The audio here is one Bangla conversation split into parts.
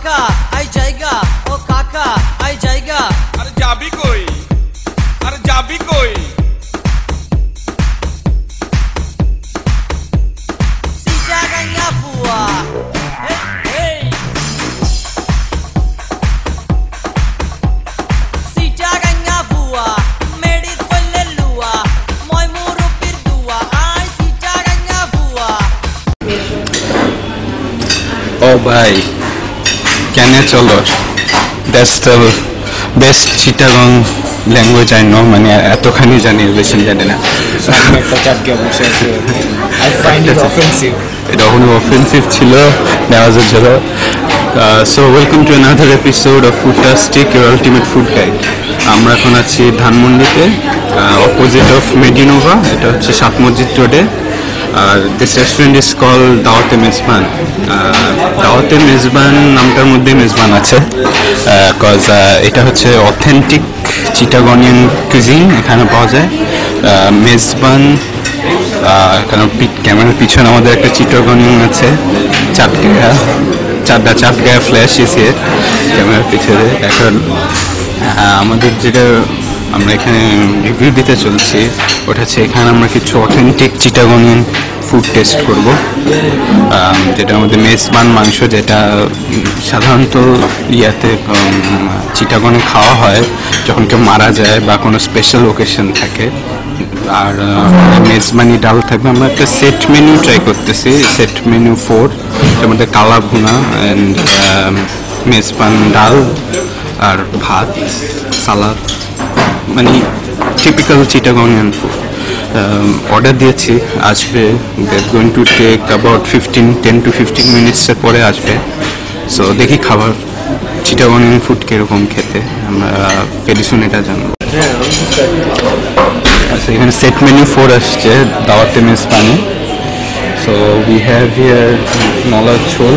কাকা আই জায়গা ও কাকা আই জায়গা আরে যাবি কই আরে যাবি কই সিটাগাঙ্গা বুয়া এই সিটাগাঙ্গা বুয়া মেডিত বললে লুয়া মই মুরুব্বির দুয়া আই সিটাগাঙ্গা বুয়া ও ভাই কেন চলো that's the best Chittagong language I know মানে এতখানি জানি বেশি জানি না একটা চাটকে বসে আছে আই ফাইন্ড ইট অফেন্সিভ এটা কোনো অফেন্সিভ ছিল নেওয়াজের জন্য so welcome to another episode of Foodtastic your ultimate food guide আমরা এখন আছি ধানমন্ডিতে অপোজিট অফ মেডিনোভা এটা হচ্ছে সাত মসজিদ রোডে আর দিস রেস্টুরেন্ট ইজ কল দাওয়াতে মেজবান দাওয়াতে মেজবান নামটার মধ্যে মেজবান আছে কজ এটা হচ্ছে অথেন্টিক চিটাগনিয়ান কুজিন এখানে পাওয়া যায় মেজবান এখানে ক্যামেরার পিছনে আমাদের একটা চিটাগনিয়ান আছে চাটগায়া ফ্ল্যাশ এসে ক্যামেরার পিছনে এখন আমাদের যেটা আমরা এখানে রিভিউ দিতে চলছি ওটা হচ্ছে এখানে আমরা কিছু অথেন্টিক চিটাগনিয়ান ফুড টেস্ট করব যেটা আমাদের মেজবান মাংস যেটা সাধারণত ইয়াতে চিটাগনে খাওয়া হয় যখন কেউ মারা যায় বা কোনো স্পেশাল ওকেশন থাকে আর মেজবানি ডাল থাকবে আমরা একটা সেট মেনু ট্রাই করতেছি সেট মেনু 4 এর মধ্যে কালা ভুনা অ্যান্ড মেজবান ডাল আর ভাত সালাদ মানে টিপিক্যাল চিটাগনিয়ান ফুড অর্ডার দিয়েছি আসবে going to take about 10 to 15 মিনিটসের পরে আসবে সো দেখি খাবার চিটাগনিয়ান ফুড কীরকম খেতে আমরা ভেরি সুন এটা জানবো আচ্ছা এখানে সেট মেনু 4 আসছে Dawate Mezbani so we have here nalar jhol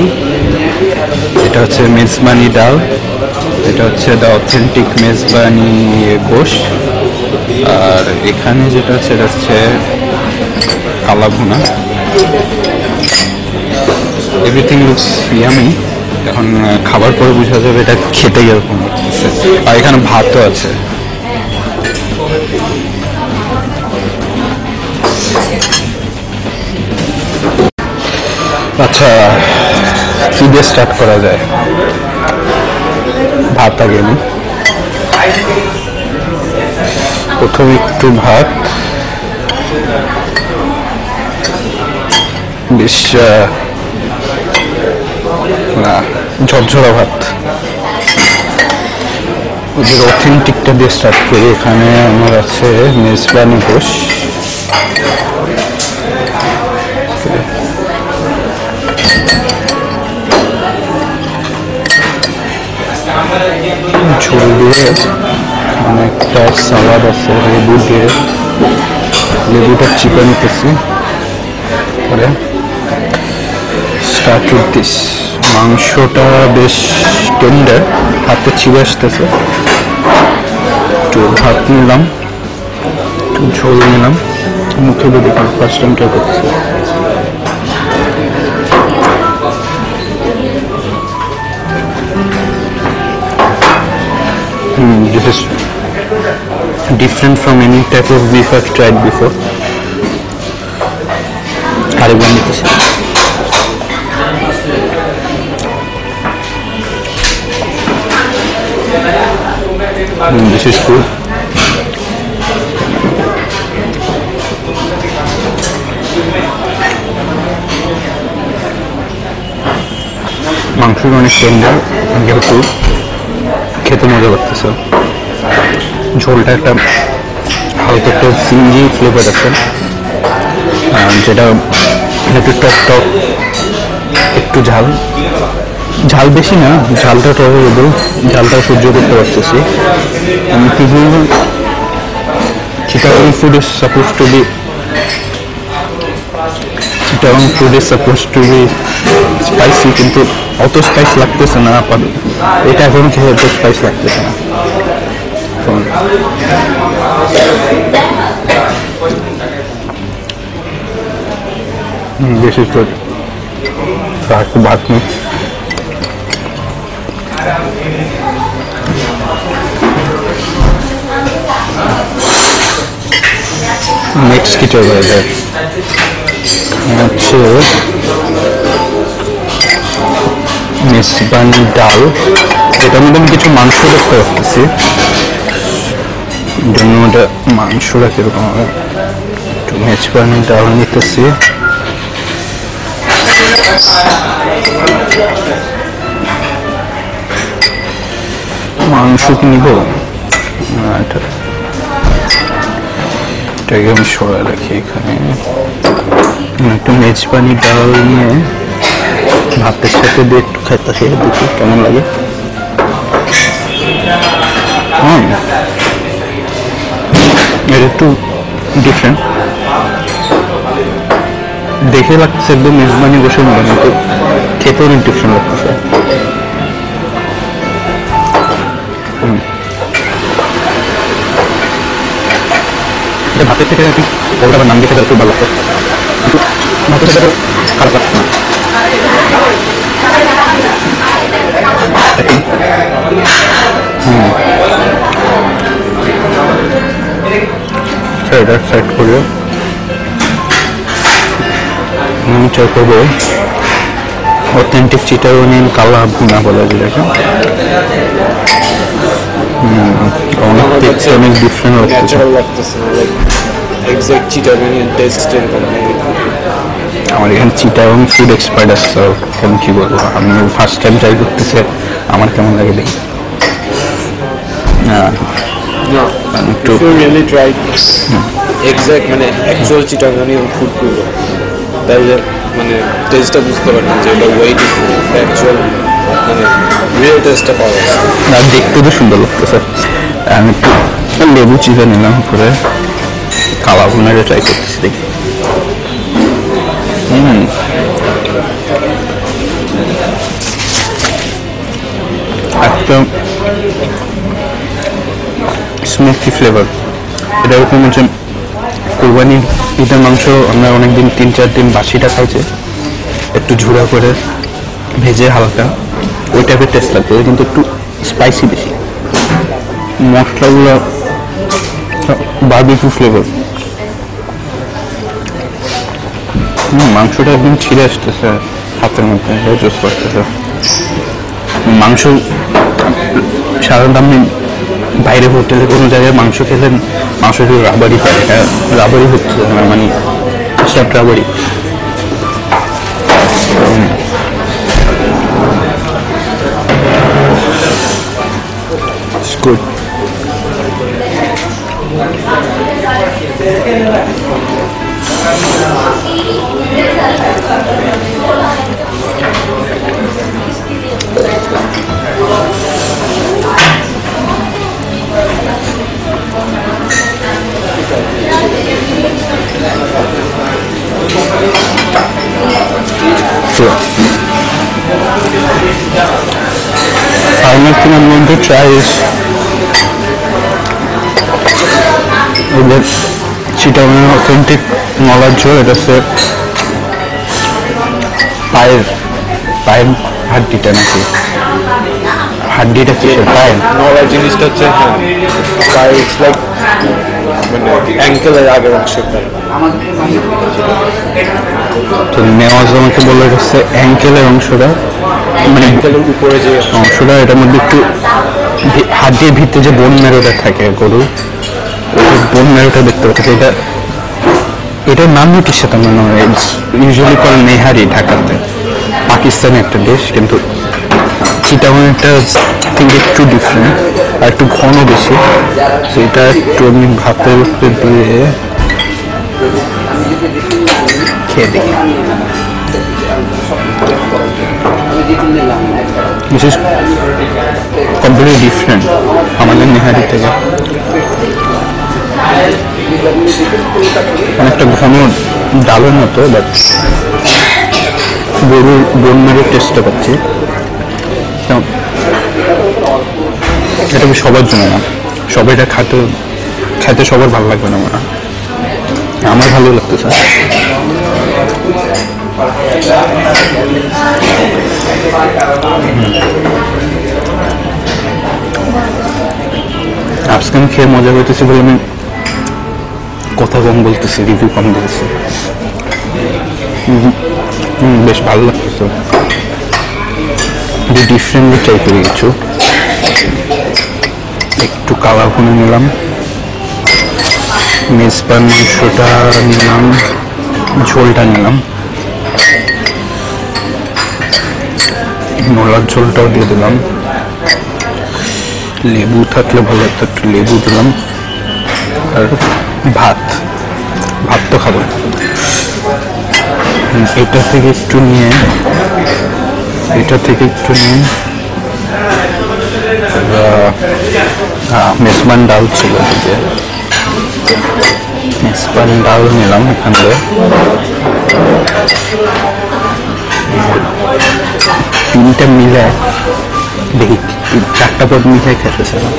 এটা হচ্ছে মেজবানি ডাল এটা হচ্ছে দ্য অথেন্টিক মেজবানি গোশ আর এখানে যেটা আছে এটা হচ্ছে কালা ভুনা এভরিথিং লুকস ইয়ামি এখন খাবার পরে বোঝা যাবে এটা খেতে এরকম আর এখানে ভাতও আছে আচ্ছা কি দিয়ে স্টার্ট করা যায় ভাত আগে নি প্রথমে একটু ভাত বেশ ঝরঝরা ভাত ওদের অথেন্টিকটা দিয়ে স্টার্ট করি এখানে আমার আছে মেজবানি গোশ ঝোল দিয়ে অনেকটা সালাদ আছে লেবু দিয়ে লেবুটা চিপে নিতেছি পরে স্টার্ট উইথ দিস মাংসটা বেশ টেন্ডার হাতে চিপে আসতেছে একটু ভাত নিলাম একটু ঝোল নিলাম মুখে দিয়ে দেখলাম ফার্স্ট টাইম ট্রাই করতেছি This is different from any type of beef I've tried before. This is good. মাংসটা অনেক টেন্ডার যেহেতু খেতে মজা লাগতেছে ঝোলটা একটা হালকা একটা সিঞ্জি ফ্লেভার আছে যেটা একটু টক টক একটু ঝাল ঝাল বেশি না ঝালটা টলারেবল ঝালটা সহ্য করতে পারতেছি আমি Chittagong food is suppose to be Chittagong food is suppose to be spicy কিন্তু অত স্পাইস লাগতেছে না এটা এখন খেয়ে অত স্পাইস লাগতেছে না This is good. ভাত নেক্সট কি চলবে এটা হচ্ছে মেজবানি ডাল, এটার মধ্যে আমি কিছু মাংস দেখতে পাচ্ছি, জন্য ওটা মাংসটা কিরকম হবে। একটু মেজবানি ডাল নিতেছি। মাংস কি নিব? এটাকে আমি সরাই রাখি এখানে। একটু মেজবানি ডাল নিয়ে ভাতের সাথে দিয়ে একটু খাইতেছি, দেখি কেমন লাগে। এটা একটু ডিফারেন্ট দেখে লাগছে, একদম মেজবানি বসে মনে, কিন্তু খেতে অনেক ডিফারেন্ট লাগতেছে। ভাতের থেকে নাকি ওটা নাম দেখে খুব ভালো লাগতো, কিন্তু ভাতের সাথে খারাপ লাগছে না। এটা সাইড করে আমি ট্রাই করবো অথেন্টিক চিটাগনিয়ান কালা ভুনা বলা যেটাকে। অনেক দেখতে অনেক ডিফারেন্ট লাগতেছে, এক্সাক্ট চিটাগনিয়ান টেস্ট এরকম। আমার এখানে চিটাগং ফুড এক্সপার্ট আসছে, এখন কি বলবো, আমি ফার্স্ট টাইম ট্রাই করতেছে, আমার কেমন লাগে দেখি। একটু রিয়েলি ট্রাই এক্সাক্ট মানে অ্যাকচুয়াল চিটাগনিয়ান ফুড গুলো, তাহলে মানে টেস্টটা বুঝতে পারবেন যে এটা ওয়েট অ্যাকচুয়াল মানে রিয়েল টেস্টটা পাওয়া যাচ্ছে। আর দেখতে তো সুন্দর লাগতেছে। আমি একটু লেবু চিপে নিলাম করে কালা ভুনাটা ট্রাই করতেছি, দেখি। একটা স্মোকি ফ্লেভার, এটা এরকম হচ্ছে কোরবানি ঈদের মাংস আমরা অনেকদিন 3-4 দিন বাসিটা খাইছে, একটু ঝুড়া করে ভেজে হালকা ওই টাইপের টেস্ট লাগবে, কিন্তু একটু স্পাইসি বেশি, মশলাগুলো বারবিকিউ ফ্লেভার। মাংসটা একদম ছিঁড়ে আসতেছে হাতের মধ্যে, জোস করতেছে। মাংস সাধারণত আপনি বাইরে হোটেলে কোনো জায়গায় মাংস খেলেন, মাংস একটু রাবারি হয়, এটা রাবারি হচ্ছে না, মানে soft rubbery. Good. Final thing I'm going to try is the Chittagong authentic nalar jhol. এটা হচ্ছে পায়ের হাড্ডিটা নাকি, হাড্ডিটা কিসের পায়ের? নলার জিনিসটা হচ্ছে পায়ের, ইটস লাইক মানে অ্যাঙ্কেলের আগের অংশটা। তো নেওয়াজ আমাকে বললো এটা হচ্ছে অ্যাঙ্কেলের অংশটা, মানে অ্যাঙ্কেলের উপরে যে অংশটা, এটার মধ্যে একটু হাড্ডির ভিতরে যে বোন মেরোটা থাকে গরু, বোন মেরোটা দেখতে পাচ্ছি। এটার নাম কিসের সাথে মনে হয়, ইউজুয়ালি কল নেহারি ঢাকাতে, পাকিস্তানি একটা ডিশ, কিন্তু চিটাগং একটা থেকে একটু ডিফারেন্ট আর একটু ঘন বেশি। সেটা একটু আমি ভাতের উপরে দিয়ে খেয়ে দেখি। বিশেষ কমপ্লিটলি ডিফারেন্ট আমাদের নেহারি থেকে, অনেকটা ঘন ডালের মতো, বাট গরুর বোন মেরের টেস্টটা পাচ্ছি। এটা সবার জন্য না, সবাই এটা খাইতে সবার ভালো লাগবে না, মনে হয় আমার ভালো লাগতেছে। আজকে আমি খেয়ে মজা করতেছি বলে আমি কথা কম বলতেছি, রিভিউ কম দিতেছি। বেশ ভালো লাগতেছে, ডিফারেন্টলি ট্রাই করে কিছু। একটু কালা ভুনে নিলাম, মেজবান মাংসটা নিলাম, ঝোলটা নিলাম, নলার ঝোলটাও দিয়ে দিলাম, লেবু থাকলে ভালো লাগতো, একটু লেবু দিলাম, আর ভাত তো খাবো। এটা থেকে একটু নিয়ে মেজবান ডাল ছিল, মেজবান ডাল নিলাম এখান থেকে। তিনটা মিলে দেখি 4টা পদ মিঠাই খেতেছিলাম।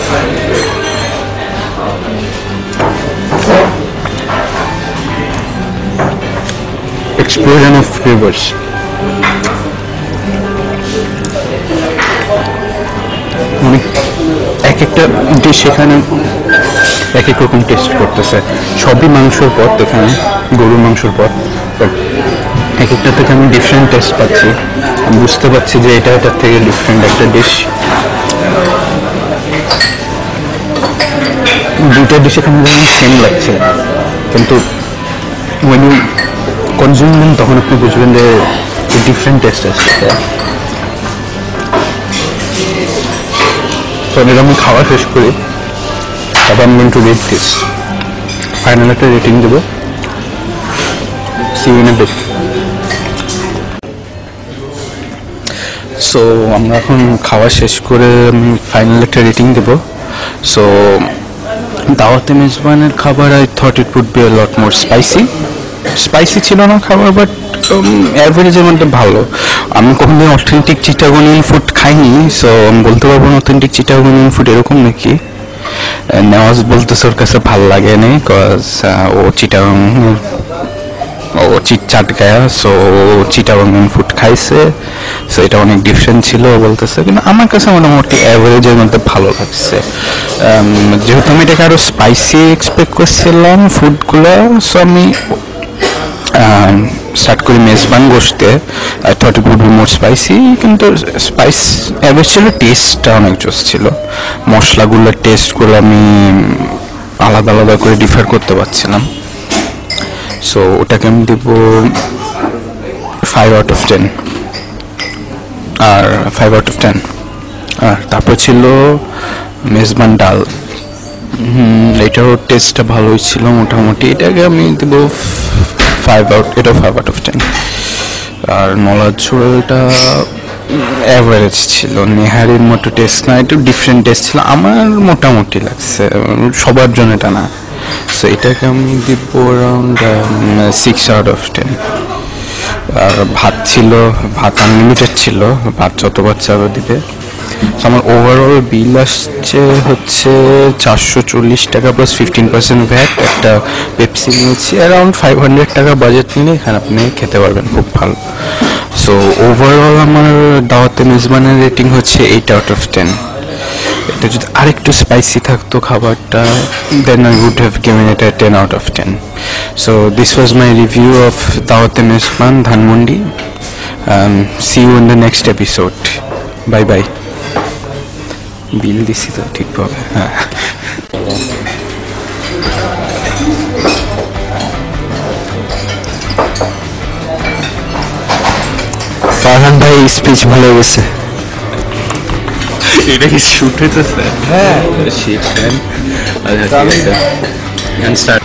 Explosion of flavors. এক একটা ডিশ এখানে এক এক রকম টেস্ট করতেছে, সবই মাংসর পদ, এখানে গরুর মাংসর পদ, বাট এক একটা থেকে আমি ডিফারেন্ট টেস্ট পাচ্ছি। আমি বুঝতে পারছি যে এটার থেকে ডিফারেন্ট একটা ডিশ। দুইটা ডিশ এখানে যেমন সেম লাগছে, কিন্তু when you consume them তখন আপনি বুঝবেন যে ডিফারেন্ট টেস্ট আছে। তো এটা আমি খাওয়া শেষ করি, তারপর আমি going to rate this, final একটা রেটিং দেবো। See you in a bit. So আমরা এখন খাওয়া শেষ করে আমি ফাইনাল একটা রেটিং দেবো। সো দাওয়াতে মেজবানের খাবার I thought it would be a lot more spicy ছিল না খাবার, বাট অ্যাভারেজের মধ্যে ভালো। আমি কখনো অথেন্টিক চিটাগনিয়ান ফুড খাইনি, সো আমি বলতে পারবো না অথেন্টিক চিটাগনিয়ান ফুড এরকম নাকি। নেওয়াজ বলতেছে ওর কাছে ভালো লাগে না, বিকজ ও চিটাগং চিটচাট গায়া, সো চিটাগনিয়ান ফুড খাইছে, সো এটা অনেক ডিফারেন্ট ছিল বলতেছে। কিন্তু আমার কাছে মোটামুটি অ্যাভারেজের মধ্যে ভালো লাগছে। যেহেতু আমি এটাকে আরও স্পাইসি এক্সপেক্ট করছিলাম ফুডগুলো, সো আমি স্টার্ট করি মেজবান গোশতে। I thought it would be more spicy, কিন্তু স্পাইস অ্যাভারেজ ছিল, টেস্টটা অনেক জোস ছিল। মশলাগুলোর টেস্টগুলো আমি আলাদা আলাদা করে ডিফার করতে পারছিলাম। সো ওটাকে আমি দেব 5 out of 10, R 5 out of 10। আর তারপর ছিল মেজবান ডাল, এটারও টেস্টটা ভালোই ছিল মোটামুটি, এটাকে আমি দেব 5 out of 10। আর নলার ঝোলটা অ্যাভারেজ ছিল, নেহারির মতো টেস্ট না, একটু ডিফারেন্ট টেস্ট ছিল, আমার মোটামুটি লাগছে, সবার জন্য এটা না। সো এটাকে আমি দিব অ্যারাউন্ড 6 out of 10। আর ভাত ছিল, ভাত আনলিমিটেড ছিল, ভাত যতবার চাবে দিবে। আমার ওভারঅল বিল আসছে হচ্ছে 440 টাকা প্লাস 15% ভ্যাট। একটা পেপসি নিয়েছি, অ্যারাউন্ড 500 টাকা বাজেট নিলে এখানে আপনি খেতে পারবেন খুব ভালো। সো ওভারঅল আমার দাওয়াতে মেজবানের রেটিং হচ্ছে 8 out of 10। এটা যদি আরেকটু স্পাইসি থাকতো খাবারটা, then I would have given it 10 out of 10। So this was my review of Dawate Mezban Dhanmondi. See you in the next episode. Bye bye. Bill দিছি তো ঠিকভাবে? হ্যাঁ। ফারহান ভাই স্পিচ ভালো গেছে। এটা কি শুট হইতেছে? হ্যাঁ, শিট ম্যান। আচ্ছা, ঠিক আছে।